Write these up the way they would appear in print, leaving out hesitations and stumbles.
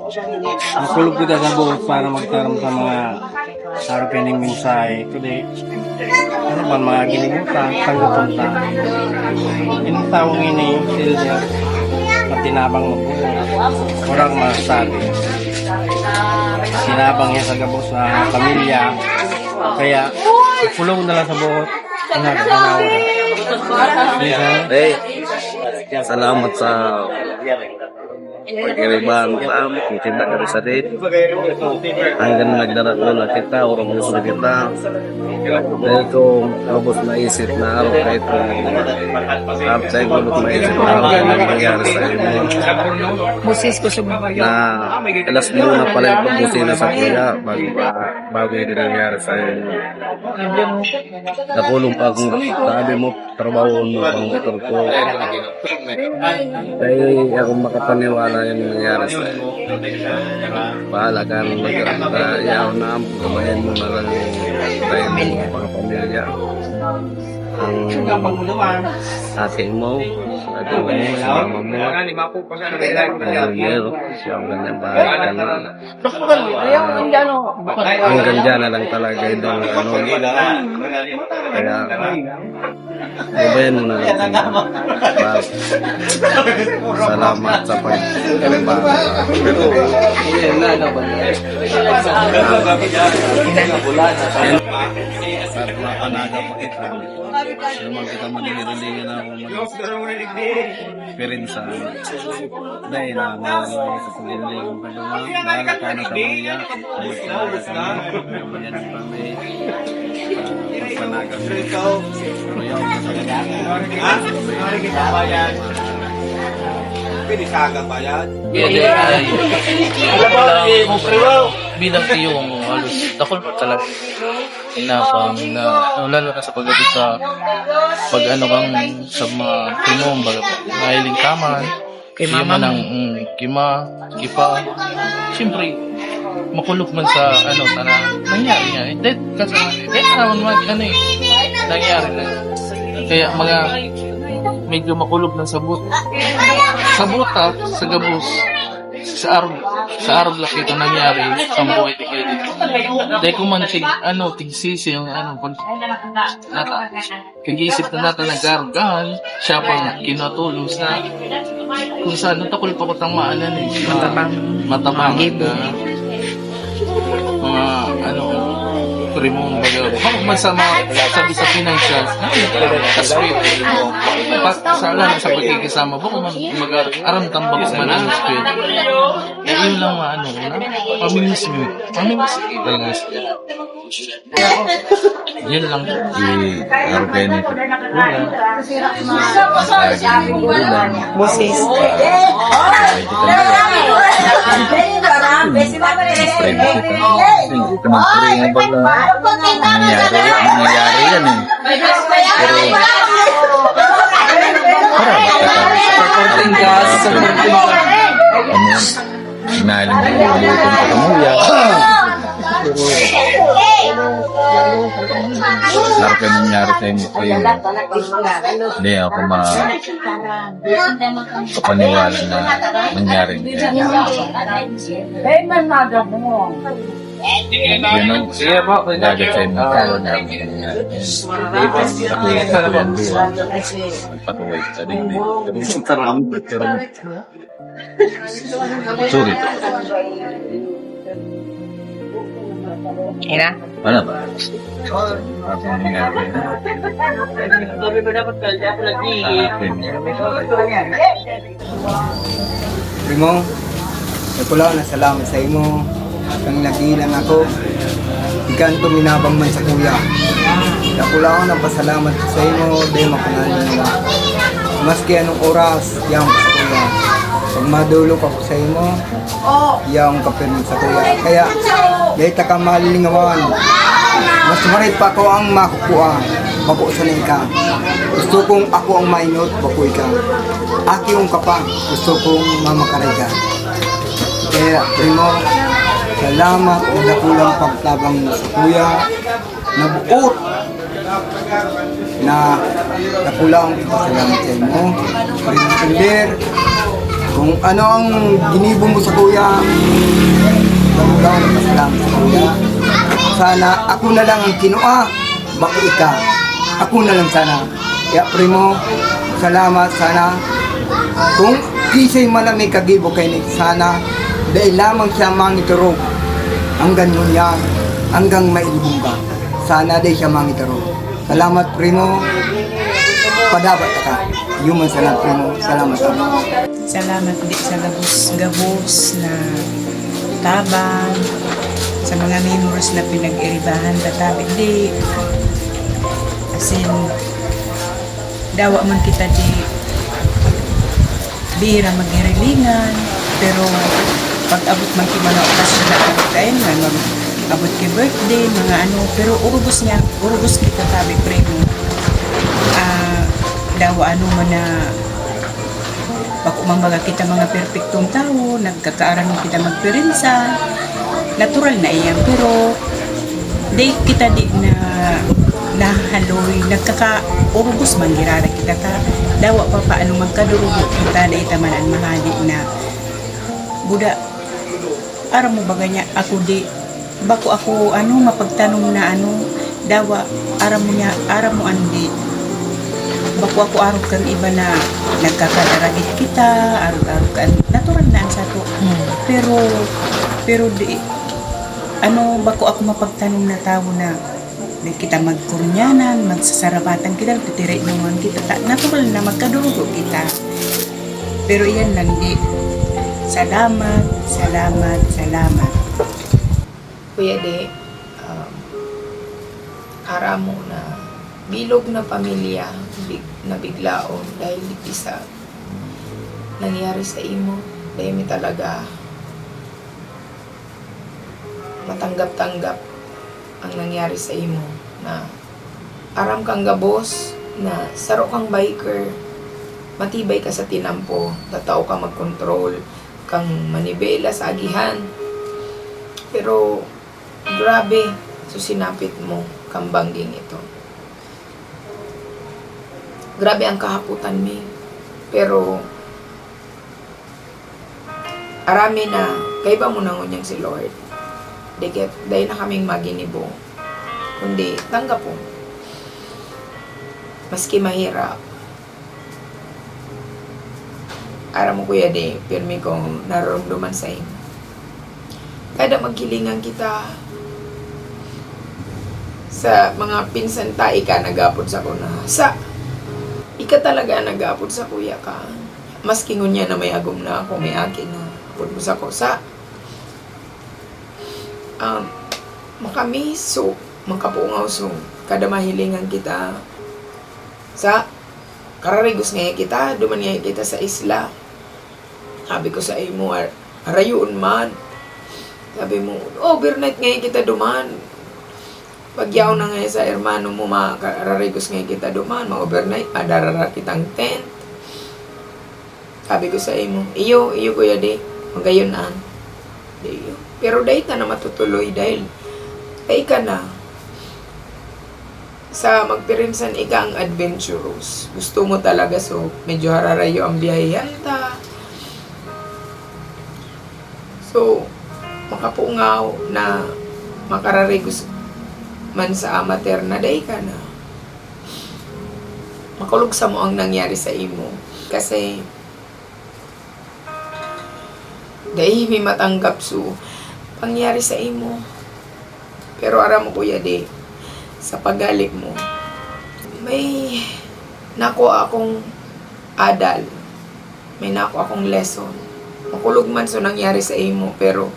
Nakulog kita sa buhok para magkaroon sa mga harapining mensahe. Kundi, ano ba mga ginimutan, pagkapunta. Yung taong ini, silya, patinabang mo po. Walang masasabi. Sinabang niya sa gabos na pamilya. Kaya, kulong na lang sa buhok. Hey, salamat sa pagkiriban sa amin, kita kami sa date. Hanggang nagdarako na kita, orang gusto na kita. Dahil kung abos na isip na araw kahit after ko maisip na araw na nangyari sa inyo. Na alas mo na pala yung pagbusin na sa kuya bago yung nangyari sa inyo. Nakulong pa akong sabi mo, trabaho mo pang motor ko. Kaya ako makapaniwala yung nangyari sa iyo. Bahala ka nang mag-ayaw na gamayan mo na lang tayo mo mga pamilya. Ang ate mo, sa mama mo, ang yero, siya ang ganyang bahay ka na. Hanggang dyan na lang talaga yung kaya gabayan mo na lang. Salamat sa pagkakaliba. Sa mga panaga pa kita. Naman kita manilindingin na ako mag-experience sa dahil na mga sa pagilinding pa doon. Bahala ka na sa pamilya. Magpanaga kami. Kamanyan ng kami. Magpanaga kami. Mayaw ka sa pamilya. Pinisaga pa yan? Bilang yung halos takol pa talaga inapang na lalo na sa pagdating sa pag ano kang sa mga primong baga mahiling kaman kay mama ng kipa siyempre makulog man sa ano nangyari nga kasi naman ano nangyari na kaya mga medyo makulog ng sabot sa gabos sa araw lang ito nangyari sa buhay ni kayo dito. Dahil kung man tigsisi yung kag-isip na natin nag-argahan, siya pang kinatulos na kung saan natakul pa ko tang maanan matabang na mga primong baga. Bakit man sa mga sabi sa financial, kaswit. Sa alam sa pagkikisama, bakit man mag-aramtam ba kung man ang sweet. Yun lang paminismo. Yun lang. I-organic. Musis. Nangyayari yan eh. Pero Supporting ka. inalim mo yung pagkamuya. Sarap yung nangyari sa inyo ko yun. Hindi ako kapaniwala na nangyari. Yun ang gagat sa inyo karoon namin nangyari. Magpatuloy sa digdig. Sorry. Ina? Ano ba? Ano nangyari? Primo, napulaw na salamat sa imo. Kang nagilan ako. Ikan to minabang man sa kuya. Napulaw na pasalamat sa imo. Dahil mapangalan mo. Maski anong oras, yang sa kuya. Pag madulog ako sa imo, yang kapirmin sa kuya. Kaya, dahil ka malilingawan. Mas marit pa ko ang makukuha. Mapuusanin ka. Gusto kong ako ang mainot, bakuy ka. Aki yung kapa, gusto kong mamakaray ka. Kaya, primo, salamat na nakulang pagtabang mo sa kuya. Nabuot na nakulang salamat sa inyo. Primo Kinder, kung Kung ano ang ginibo mo sa kuya, ikaw na pasalamat sa kuya. Sana ako na lang ang kinua, bako ika. Ako na lang sana. Kaya primo, salamat sana. Kung kisay malamig kagibo kay ni sana, dahil lamang siya mangiturog hanggang ngunya, hanggang mailibong ka. Sana dahil siya mangiturog. Salamat primo, padabat ka. Human salamat primo, salamat sa Salamat di sa gabos na tabang, sa mga memories na pinag-iribahan katabi di. Asin, dawa man kita di bihira mag-irilingan, pero pag abot man ki mga okasyon na abot tayo nga, abot ki birthday, mga ano, pero urugos kita tabi primo. Dawa ano man na pakumambaga kita mga perpektong tao, nagkakaaran kita magpirinsa, natural na iyan, pero di kita di na nahaloy, nagkaka-urubos man girara kita ka, dawa pa paano magkadurugo kita na itamanan mahali na buda, ara mo baga niya, ako di, bako ako ano, mapagtanong na ano, dawa, ara mo andi, bako ako araw kang iba na nagkakadaragit kita, araw kan natural na sa to. Pero di ano bako ako mapagtanong na tao na di kita magkurunyanan, magsasarabatan kita, titiray naman kita, natural na magkadurugo kita. Pero iyan lang di. Salamat. Kuya De, ara mo na bilog na pamilya na biglaon dahil isa nangyari sa imo, dahil mi talaga matanggap-tanggap ang nangyari sa imo, na aram kang gabos, na saro kang biker, matibay ka sa tinampo, tatao ka mag-control, kang manibela sa agihan, pero grabe susinapit mo kang bangging ito. Grabe ang kahaputan mi. Pero arami na kaiba mo nangon yang si Lord. Dahil na kaming maginibo. Kundi tanggap po. Maski mahirap. Ara mo kuya De, pirmi kong nararamdaman sa inyo. Kada magkilingan kita sa mga pinsan tayo ka nagapod sa kuna. Ika talaga nag-aapod sa kuya ka. Maski ngunya na may agom na ako, may akin na apod mo sa kusa. Makamiso, makapungaw so, kada mahilingan kita sa kararigos ngayon kita, duman ngayon kita sa isla. Sabi ko sa imo, arayon man. Sabi mo, overnight ngayon kita duman. Pagyaw na ngayon sa hermano mo, makararigos ngayon kita duman, ma-overnight, madarara kitang tent. Sabi ko sa imo, iyo kuya De, magayonan. Pero dahil na matutuloy, dahil ay ka na. Sa magpirinsan, ika ang adventurous. Gusto mo talaga, so medyo hararayo ang biyahe ta. So, makapungaw na makararigos man sa amateur na day ka na. Makulog sa mo ang nangyari sa imo. Kasi dahil may matanggap so pangyari sa imo. Pero aram mo kuya De, sa paggalit mo, may nako akong adal. May nako akong lesson. Makulog man so nangyari sa imo, pero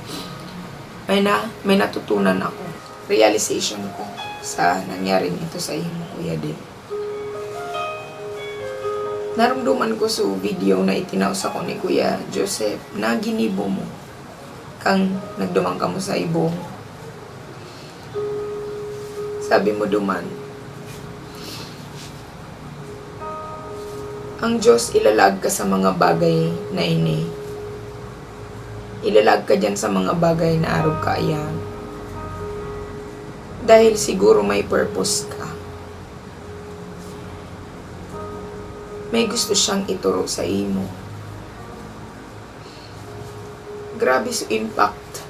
may natutunan ako. Realization ko sa nangyaring ito sa imo, Kuya De. Naramdaman ko sa video na itinausa ko ni Kuya Joseph na ginibo mo kang nagdumang ka mo sa ibong. Sabi mo duman, ang Diyos ilalag ka sa mga bagay na ini. Ilalag ka dyan sa mga bagay na araw ka ayan. Dahil siguro may purpose ka. May gusto siyang ituro sa imo. grabe sa impact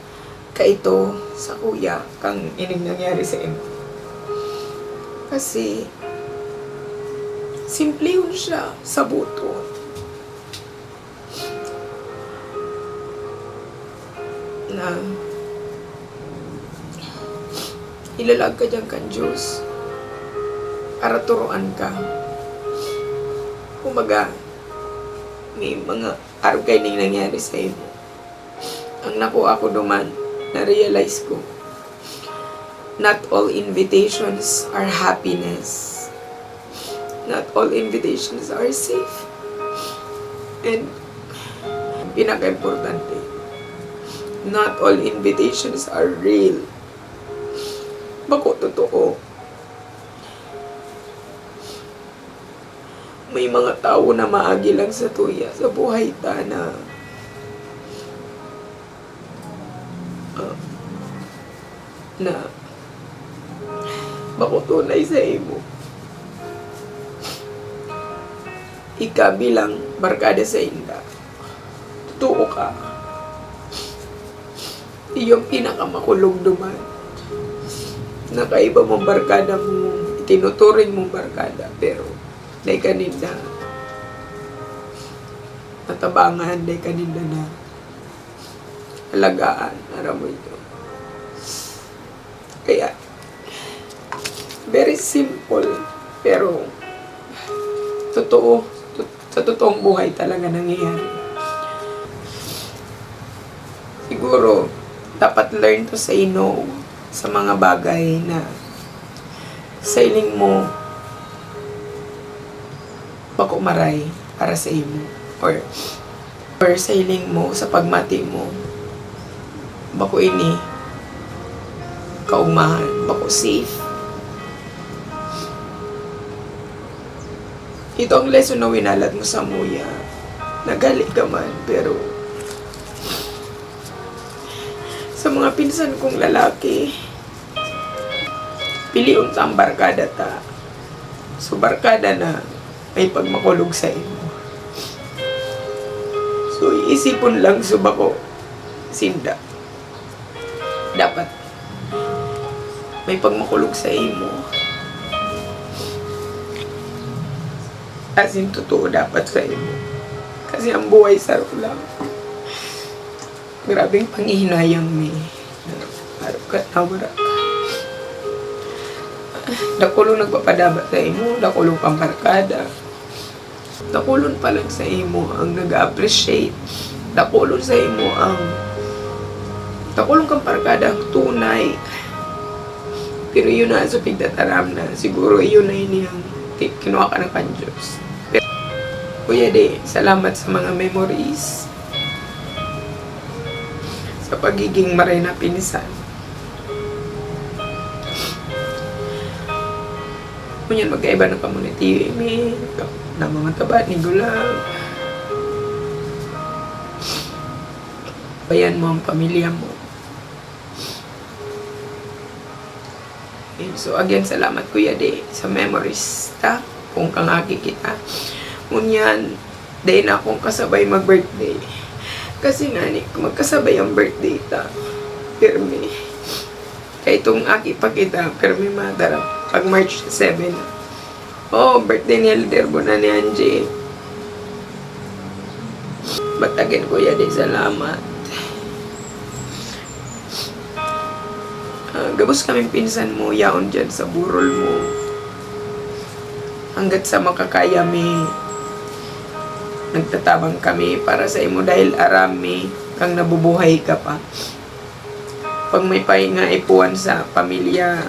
ka ito sa kuya kang ining nangyari sa imo. Kasi simple yun siya sa buto. Na ilalag ka dyan kan Diyos para turuan ka. Kumaga, may mga araw kayo nang nangyari sa iyo. Ang nakuha ko duman, na-realize ko, not all invitations are happiness. Not all invitations are safe. And, pinaka-importante, not all invitations are real. Bako totoo. May mga tao na maagi lang sa tuya sa buhay ta na bako tunay sa imo. Ika bilang barkada sa inda. Totoo ka. Iyong pinakamakulog duman. Nakaiba mong barkada mo, itinuturing mong barkada, pero day kaninda natabangan, day kaninda na alagaan, aram mo ito. Kaya, very simple, pero totoo, sa totoong buhay talaga nangyayari. Siguro, dapat learn to say no sa mga bagay na sailing mo bako maray para sa imo, or sailing mo sa pagmati mo bako ini kaumahan, bako safe. Ito ang lesson na winalat mo sa muya. Nagalit ka man, pero sa mga pinsan kong lalaki, piliun ta ang barkada ta. So barkada na may pagmakulog sa imo. So iisipon lang suba ko, sinda. Dapat may pagmakulog sa imo. As in, totoo dapat sa imo. Kasi ang buhay sa lang. Grabing panghihinayang mi. Harap ka, nawara ka. Dakulong nagpapadabat sa imo, dakulong kang barkada. Dakulong pa lang sa imo ang nag-appreciate. Dakulong sa imo ang dakulong kang barkada ang tunay. Pero yun na sa pigdataram na siguro yun na yun yung kinuha ka ng Diyos. Pero, Kuya De, salamat sa mga memories. Sa pagiging maray na pinsan. Kunyan magkaiba ng community, na mga taba ni Gulag. Bayan mo ang pamilya mo. Okay, so again, salamat Kuya De sa memories ta. Kung kang aki kita. Kunyan, day na akong kasabay mag-birthday. Kasi nga ni, magkasabay ang birthday ta. Pirmi. Kaya itong aki pa kita, pirmi madarap. Pag March 7. Oh, birthday ni Elder Bona ni Angie. Batagan Kuya De, salamat. Gabos kaming pinsan mo, yaon dyan sa burol mo. Hanggat sa makakaya mi, nagtatabang kami para sa imo dahil arami kang nabubuhay ka pa. Pag may pahinga ipuan sa pamilya,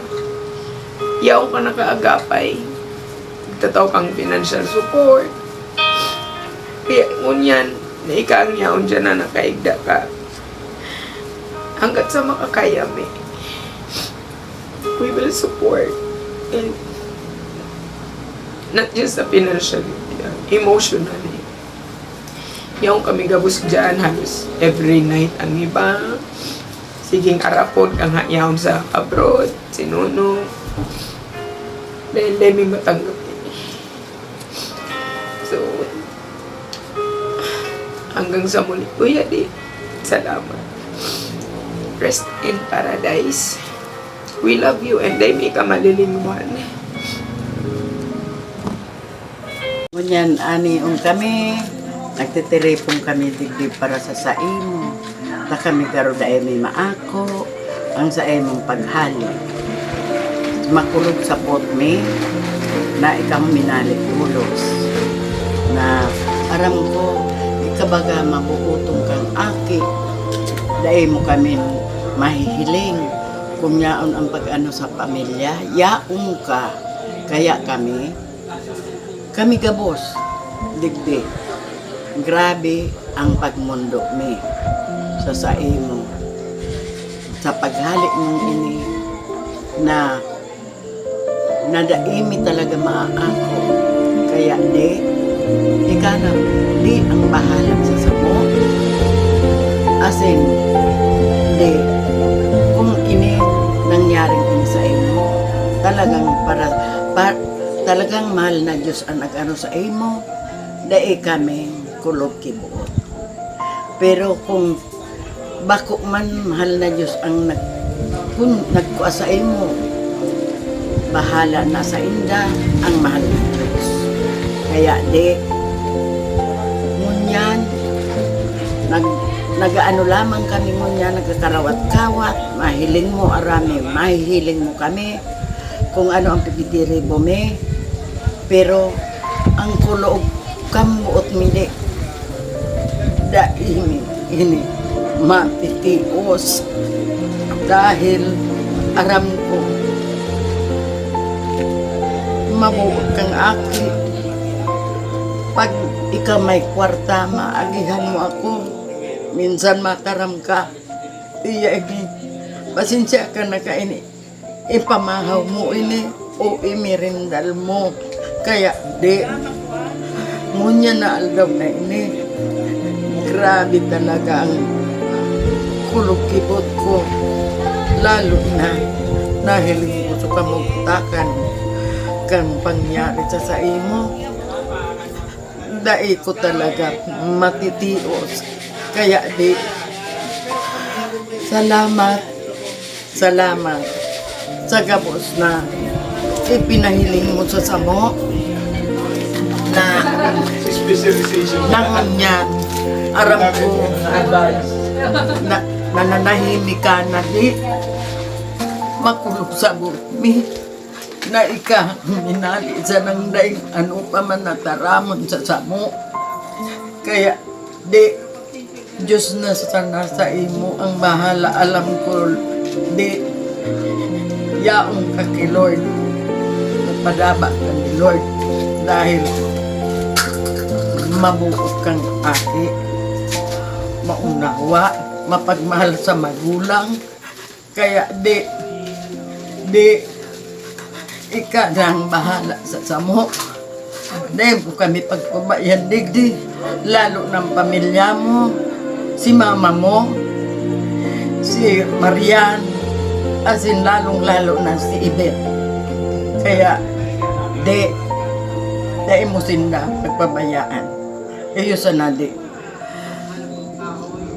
yaong ka nakaagapay, nagtataw kang financial support. Kaya ngunyan, na ikaang yaon dyan na nakaigda ka. Hanggat sa makakaya mi, we will support. And not just financially, emotionally. Yaong kami gabos dyan halos every night ang iba. Siging arapod kang yaon sa abroad, sinuno. Dahil may matanggap eh. So, hanggang sa muli, Kuya De, Salamat. Rest in paradise. We love you and day may ka malilingwan. Ngunyan, aniong kami, nagtitiripong kami digdi para sa saimo. Ta kami karo daay may maako, ang sa imong paghali. Makulog sa pot me, na ikaw minalit ulos. Na aram ko, ikabaga mabuutong kang aki. Daay mo kami mahihiling. Kung yaon ang pag-ano sa pamilya, yaong ka. Kaya kami gabos, digdi. Grabe ang pagmundo mi sa saimo. Sa paghalik mong ini na nadaimi talaga maaako. Kaya ikaw di ang bahala sa samo. Asin, kung ini nangyaring ini sa imo, talagang mahal na Diyos ang nag-ano sa imo, dahil kami kulog kibuot. Pero kung bako man mahal na Diyos ang kung nagkuha sa imo, bahala na sa inda ang mahal na Diyos. Kaya ngunyan, nagaano lamang kami ngunyan, nagkakarawat-kawat, mahiling mo arami, mahihiling mo kami, kung ano ang pipitiri me, pero ang kulog kamuot mili, ini mapitios, dahil aram ko, mabuot kang aki, pag ikaw may kwarta, maagihan mo ako, minsan mataram ka, pasensya ka na ka ini, ipamahaw mo ini, o imirindal mo, kaya ngunya na aldaw na ini, grabe talaga ang kulog-kibot ko, lalo na nahiling ko sa kamugtakan kang pangyari sa imo. Dai ko talaga matitios. Kaya salamat sa gabos na ipinahiling mo sa samo na nangunyan aram ko na nananahimik ka na makulog sa burmi na minali sa nang daing ano pa man nataramon sa samo. Kaya Diyos na sana sa imo ang bahala. Alam ko yaong ka kay Lord, nagpadaba ka ni Lord dahil mabuot kang aki, maunawa, mapagmahal sa magulang. Kaya ika na ang bahala sa samo. Dahil po kami pagpabayan digdi, lalo ng pamilya mo, si mama mo, si Marian, asin lalong-lalo na si Ibet. Kaya dahil mo sinda pagpabayaan. Iyo sana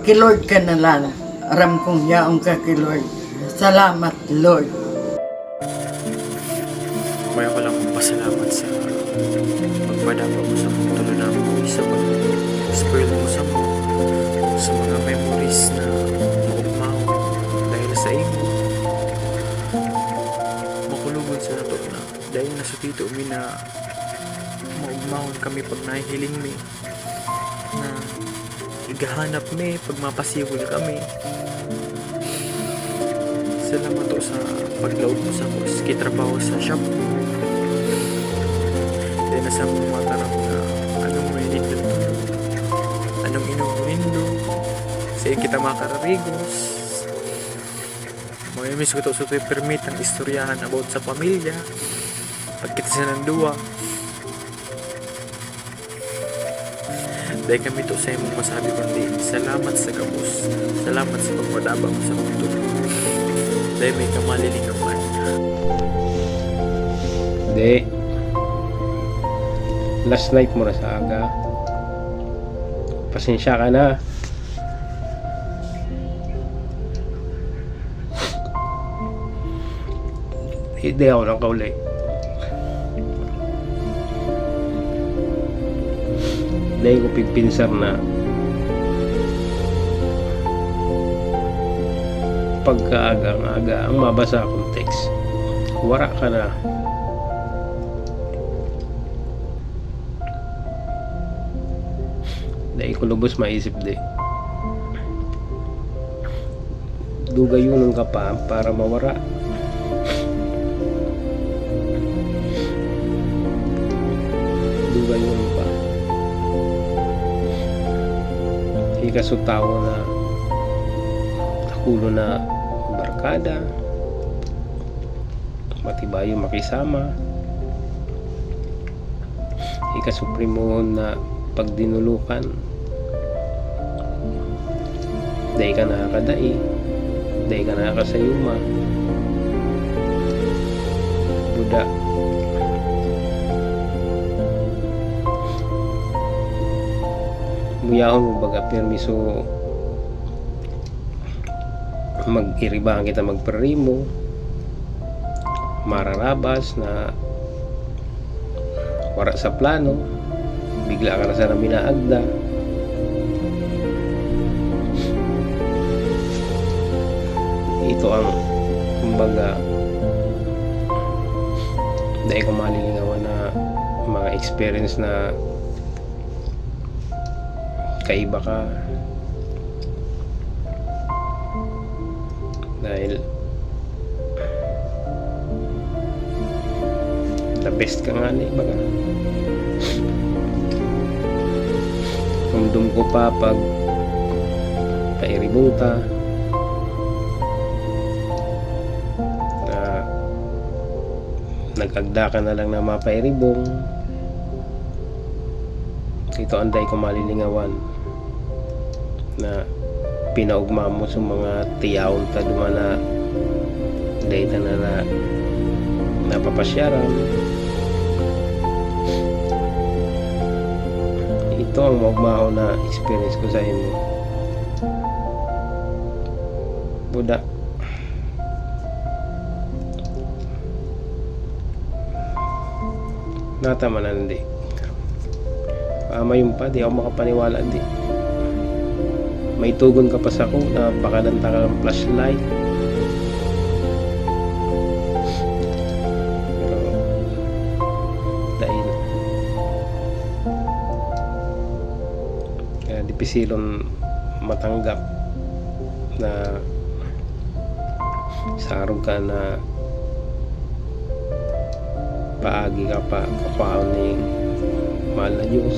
kay Lord ka na lang, aram kong yaong ka kay Lord. Salamat Lord. Kaya ko lang pasalamat sa pagpadapa mo sa tulo na mo sa pag-spoil mo sa mga memories na maugmaw dahil sa iyo makulugod sa nato na dahil nasa tito mi na maugmawon kami pag nahihiling mi na igahanap mi pag mapasiwil kami. Salamat to sa paglaod mo sa kitrabaho sa shop mo. Dahil nasa mga tarap na anong mainit na tulog, anong inuwindo, sa kita makararigos. Mga imis ko to sa permit ang istoryahan about sa pamilya, pag kita sa nanduwa. Dahil kami to sa imong masabi kundi, salamat sa kabus, salamat sa pagpadaba mo sa mundo. Dahil may kamalilingaman. Hindi. Last night mo na sa aga. Pasensya ka na. Hindi ako nang kauli. Dahil ko pigpinsar na pagkaagang-aga ang mabasa akong text. Wara ka na. Dahil ko lubos maisip di. Dugayunan ka pa para mawara. Dugayunan pa. Ikaso tao na takulo na barkada, matibayo makisama, ikasuprimo na pagdinulukan, dahi ka nakakadai, dahi ka nakakasayuma, Buddha. Muyahon mo baga permiso mag-iribahan kita magperimo, mararabas na wara sa plano, bigla ka na sa minaagda. Ito ang kumbaga dahil ko malilingawan na mga experience na kaiba ka dahil the best ka nga na baga rumdum ko pa pag pairibong ta na nag-agda ka na lang na mapairibong. Ito anday ko malilingawan na pinaugma mo sa mga tiyaon ta duma na data na napapasyaran. Ito ang maugmao na experience ko sa inyo, Buddha. Natama na hindi yung pa, di ako makapaniwala di. May tugon ka pa sa ko na baka nanta ka ng flashlight. Pero dahil kaya dipisilon matanggap na sarong ka na paagi ka pa kapaon ni mahal na Diyos.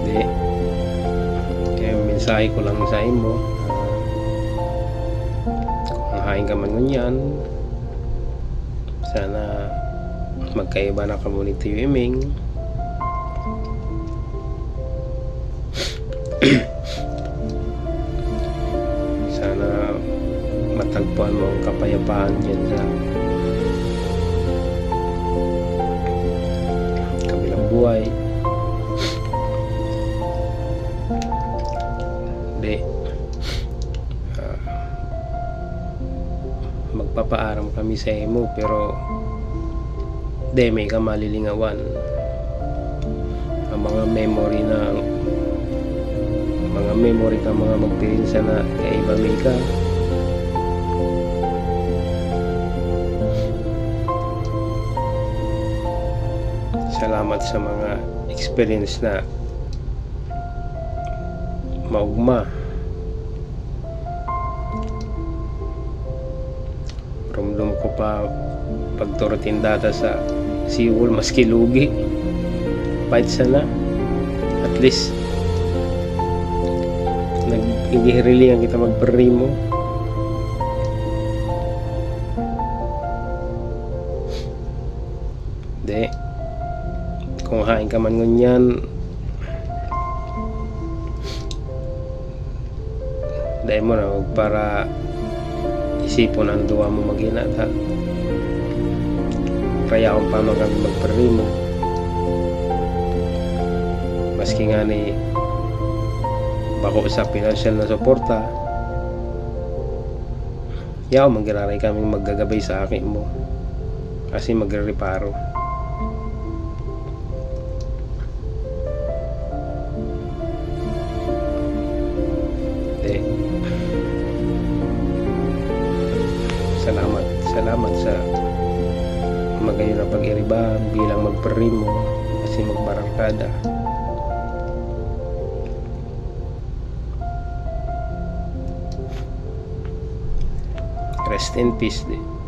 Hindi. Kaya mensahe ko lang sa imo, kung hain ka man ngunyan, sana magkaiba na community iming. Sana matagpuan mo ang kapayapaan dyan sa buhay. Di magpapaaram kami sa imo pero di may ka malilingawan ang mga memory ka mga magpirinsa na kaiba may ka. Salamat sa mga experience na maugma. Rumdum ko pa pagturutin data sa Seawall maski lugi. Pahit sana. At least nag-ihirilingan kita magperimo. Di. Kung hain ka man ngunyan, dahil mo na para isipon ang duwa mo maginata. Kaya akong pa kami magperimo. Maski nga ni bako sa financial na suporta, yaw magiraray kaming maggagabay sa akin mo kasi magre-reparo. De, salamat sa magayon na pag-iriba bilang magprimo kasi magbarangkada. Rest in peace din.